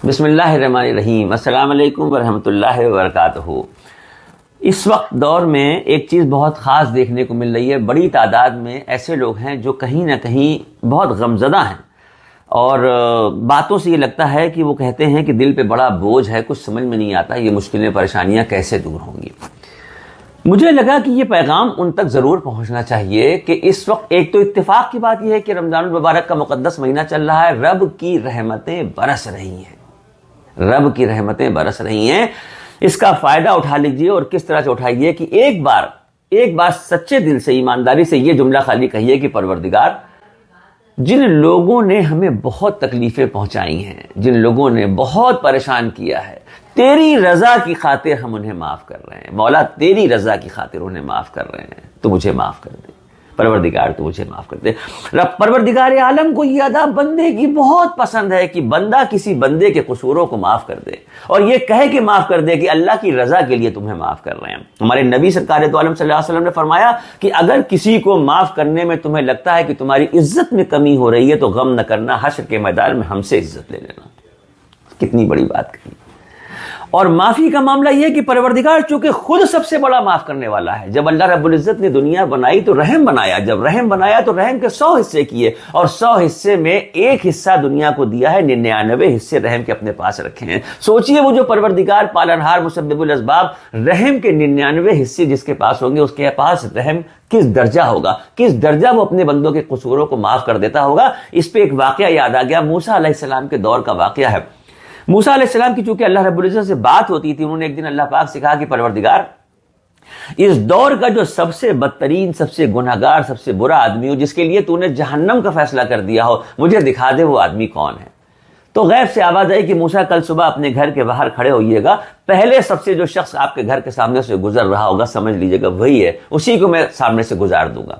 بسم اللہ الرحمن الرحیم۔ السلام علیکم ورحمۃ اللہ وبرکاتہ۔ اس وقت دور میں ایک چیز بہت خاص دیکھنے کو مل رہی ہے۔ بڑی تعداد میں ایسے لوگ ہیں جو کہیں نہ کہیں بہت غمزدہ ہیں، اور باتوں سے یہ لگتا ہے کہ وہ کہتے ہیں کہ دل پہ بڑا بوجھ ہے، کچھ سمجھ میں نہیں آتا یہ مشکلیں پریشانیاں کیسے دور ہوں گی۔ مجھے لگا کہ یہ پیغام ان تک ضرور پہنچنا چاہیے کہ اس وقت ایک تو اتفاق کی بات یہ ہے کہ رمضان المبارک کا مقدس مہینہ چل رہا ہے، رب کی رحمتیں برس رہی ہیں، رب کی رحمتیں برس رہی ہیں۔ اس کا فائدہ اٹھا لیجئے، اور کس طرح سے اٹھائیے کہ ایک بار سچے دل سے، ایمانداری سے یہ جملہ خالی کہیے کہ پروردگار، جن لوگوں نے ہمیں بہت تکلیفیں پہنچائی ہیں، جن لوگوں نے بہت پریشان کیا ہے، تیری رضا کی خاطر ہم انہیں معاف کر رہے ہیں۔ مولا تیری رضا کی خاطر انہیں معاف کر رہے ہیں، تو مجھے معاف کر دے پروردگار، تو مجھے معاف کر دے۔ رب پروردگار عالم کو یہ ادا بندے کی بہت پسند ہے کہ بندہ کسی بندے کے قصوروں کو معاف کر دے، اور یہ کہے کہ معاف کر دے کہ اللہ کی رضا کے لیے تمہیں معاف کر رہے ہیں۔ ہمارے نبی سرکار دو عالم صلی اللہ علیہ وسلم نے فرمایا کہ اگر کسی کو معاف کرنے میں تمہیں لگتا ہے کہ تمہاری عزت میں کمی ہو رہی ہے تو غم نہ کرنا، حشر کے میدان میں ہم سے عزت لے لینا۔ کتنی بڑی بات کہی۔ اور معافی کا معاملہ یہ کہ پروردگار چونکہ خود سب سے بڑا معاف کرنے والا ہے، جب اللہ رب العزت نے دنیا بنائی تو رحم بنایا، جب رحم بنایا تو رحم کے 100 حصے کیے، اور 100 حصے میں ایک حصہ دنیا کو دیا ہے، 99 حصے رحم کے اپنے پاس رکھے ہیں۔ سوچئے وہ جو پروردگار پالنہار مسبب الاسباب، رحم کے 99 حصے جس کے پاس ہوں گے، اس کے پاس رحم کس درجہ ہوگا، کس درجہ وہ اپنے بندوں کے قصوروں کو معاف کر دیتا ہوگا۔ اس پہ ایک واقعہ یاد آ گیا، موسیٰ علیہ السلام کے دور کا واقعہ ہے۔ موسیٰ علیہ السلام کی چونکہ اللہ رب العزت سے بات ہوتی تھی، انہوں نے ایک دن اللہ پاک سے کہا کہ پروردگار، اس دور کا جو سب سے بدترین، سب سے گناہگار، سب سے برا آدمی ہو، جس کے لیے تو نے جہنم کا فیصلہ کر دیا ہو، مجھے دکھا دے وہ آدمی کون ہے۔ تو غیب سے آواز آئی کہ موسیٰ کل صبح اپنے گھر کے باہر کھڑے ہوئیے گا، پہلے سب سے جو شخص آپ کے گھر کے سامنے سے گزر رہا ہوگا، سمجھ لیجئے گا وہی ہے، اسی کو میں سامنے سے گزار دوں گا۔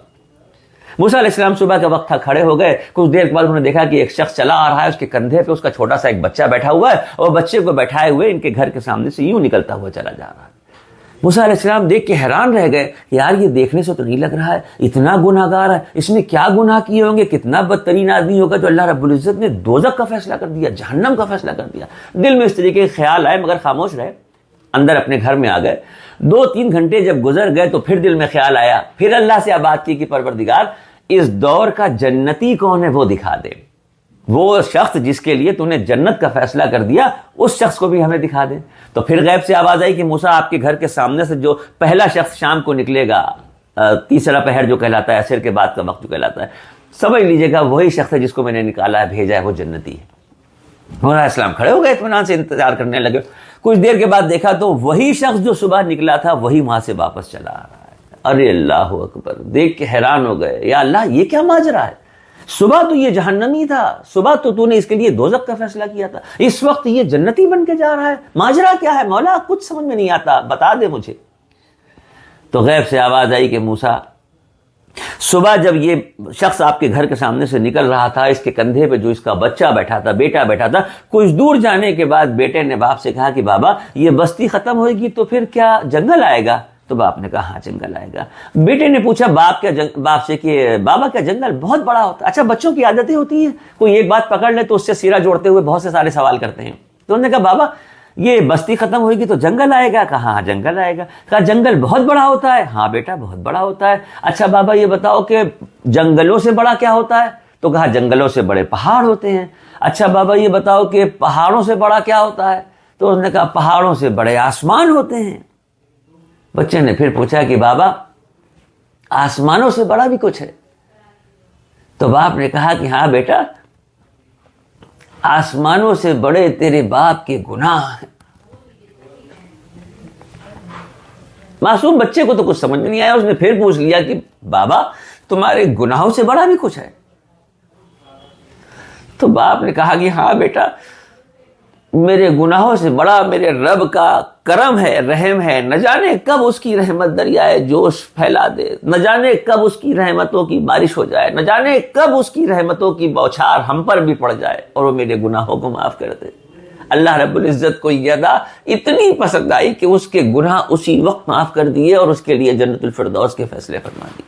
موسیٰ علیہ السلام صبح کا وقت تھا، کھڑے ہو گئے۔ کچھ دیر کے بعد انہوں نے دیکھا کہ ایک شخص چلا آ رہا ہے، اس کے کندھے پہ اس کا چھوٹا سا ایک بچہ بیٹھا ہوا ہے، اور بچے کو بیٹھائے ہوئے ان کے گھر کے سامنے سے یوں نکلتا ہوا چلا جا رہا ہے۔ موسیٰ علیہ السلام دیکھ کے حیران رہ گئے، یار یہ دیکھنے سے تو نہیں لگ رہا ہے اتنا گناہگار ہے، اس نے کیا گناہ کیے ہوں گے، کتنا بدترین آدمی ہوگا جو اللہ رب العزت نے دوزخ کا فیصلہ کر دیا، جہنم کا فیصلہ کر دیا۔ دل میں اس طریقے کے خیال آئے، مگر خاموش رہے، اندر اپنے گھر میں آ گئے۔ 2-3 گھنٹے جب گزر گئے تو پھر دل میں خیال آیا، پھر اللہ سے بات کی کہ پروردگار، اس دور کا جنتی کون ہے وہ دکھا دے، وہ شخص جس کے لیے تو نے جنت کا فیصلہ کر دیا، اس شخص کو بھی ہمیں دکھا دے۔ تو پھر غیب سے آواز آئی کہ موسیٰ، آپ کے گھر کے سامنے سے جو پہلا شخص شام کو نکلے گا، تیسرا پہر جو کہلاتا ہے، عصر کے بعد کا وقت جو کہلاتا ہے، سمجھ لیجئے گا وہی شخص ہے جس کو میں نے نکالا ہے، بھیجا ہے، وہ جنتی ہے۔ موسیٰ علیہ السلام کھڑے ہو گئے، اطمینان سے انتظار کرنے لگے۔ کچھ دیر کے بعد دیکھا تو وہی شخص جو صبح نکلا تھا وہی وہاں سے واپس چلا آ رہا ہے۔ ارے اللہ اکبر، دیکھ کے حیران ہو گئے، یا اللہ یہ کیا ماجرا ہے، صبح تو یہ جہنمی تھا، صبح تو نے اس کے لیے دوزخ کا فیصلہ کیا تھا، اس وقت یہ جنتی بن کے جا رہا ہے، ماجرا کیا ہے مولا، کچھ سمجھ میں نہیں آتا، بتا دے مجھے۔ تو غیب سے آواز آئی کہ موسیٰ، صبح جب یہ شخص آپ کے گھر کے سامنے سے نکل رہا تھا، اس کے کندھے پہ جو اس کا بچہ بیٹھا تھا، بیٹا بیٹھا تھا، کچھ دور جانے کے بعد بیٹے نے باپ سے کہا کہ بابا یہ بستی ختم ہوئے گی تو پھر کیا جنگل آئے گا؟ تو باپ نے کہا ہاں جنگل آئے گا۔ بیٹے نے پوچھا باپ سے کہ بابا کیا جنگل بہت بڑا ہوتا ہے؟ اچھا بچوں کی عادتیں ہوتی ہیں، کوئی ایک بات پکڑ لے تو اس سے سیرا جوڑتے ہوئے بہت سے سارے سوال کرتے ہیں۔ تو انہوں نے کہا بابا یہ بستی ختم ہوئے گی تو جنگل آئے گا؟ کہا ہاں جنگل آئے گا۔ کہا جنگل بہت بڑا ہوتا ہے؟ ہاں بیٹا بہت بڑا ہوتا ہے۔ اچھا بابا یہ بتاؤ کہ جنگلوں سے بڑا کیا ہوتا ہے؟ تو کہا جنگلوں سے بڑے پہاڑ ہوتے ہیں۔ اچھا بابا یہ بتاؤ کہ پہاڑوں سے بڑا کیا ہوتا ہے؟ تو انہوں نے کہا پہاڑوں سے بڑے آسمان ہوتے ہیں۔ بچے نے پھر پوچھا کہ بابا آسمانوں سے بڑا بھی کچھ ہے؟ تو باپ نے کہا کہ ہاں بیٹا، آسمانوں سے بڑے تیرے باپ کے گناہ ہیں۔ معصوم بچے کو تو کچھ سمجھ میں نہیں آیا، اس نے پھر پوچھ لیا کہ بابا تمہارے گناہوں سے بڑا بھی کچھ ہے؟ تو باپ نے کہا کہ ہاں بیٹا، میرے گناہوں سے بڑا میرے رب کا کرم ہے، رحم ہے، نہ جانے کب اس کی رحمت دریائے جوش پھیلا دے، نہ جانے کب اس کی رحمتوں کی بارش ہو جائے، نہ جانے کب اس کی رحمتوں کی بوچھار ہم پر بھی پڑ جائے اور وہ میرے گناہوں کو معاف کر دے۔ اللہ رب العزت کو یہ ادا اتنی پسند آئی کہ اس کے گناہ اسی وقت معاف کر دیے اور اس کے لیے جنت الفردوس کے فیصلے فرما دیے۔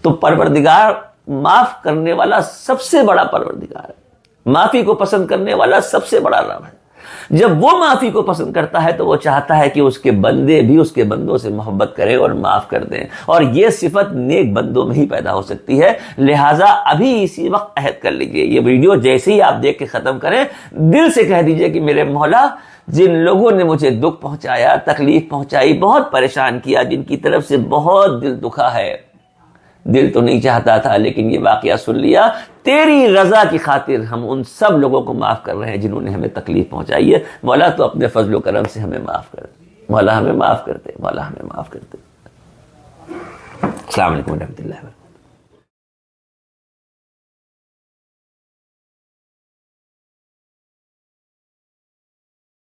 تو پروردگار معاف کرنے والا سب سے بڑا پروردگار ہے، معافی کو پسند کرنے والا سب سے بڑا رب ہے۔ جب وہ معافی کو پسند کرتا ہے تو وہ چاہتا ہے کہ اس کے بندے بھی اس کے بندوں سے محبت کریں اور معاف کر دیں، اور یہ صفت نیک بندوں میں ہی پیدا ہو سکتی ہے۔ لہٰذا ابھی اسی وقت عہد کر لیجئے، یہ ویڈیو جیسے ہی آپ دیکھ کے ختم کریں دل سے کہہ دیجئے کہ میرے مولا، جن لوگوں نے مجھے دکھ پہنچایا، تکلیف پہنچائی، بہت پریشان کیا، جن کی طرف سے بہت دل دکھا ہے، دل تو نہیں چاہتا تھا لیکن یہ واقعہ سن لیا، تیری رضا کی خاطر ہم ان سب لوگوں کو معاف کر رہے ہیں جنہوں نے ہمیں تکلیف پہنچائی ہے۔ مولا تو اپنے فضل و کرم سے ہمیں معاف کر دے، مولا ہمیں معاف کر دے، مولا ہمیں معاف کر دے۔ السلام علیکم ورحمۃ اللہ وبرکاتہ۔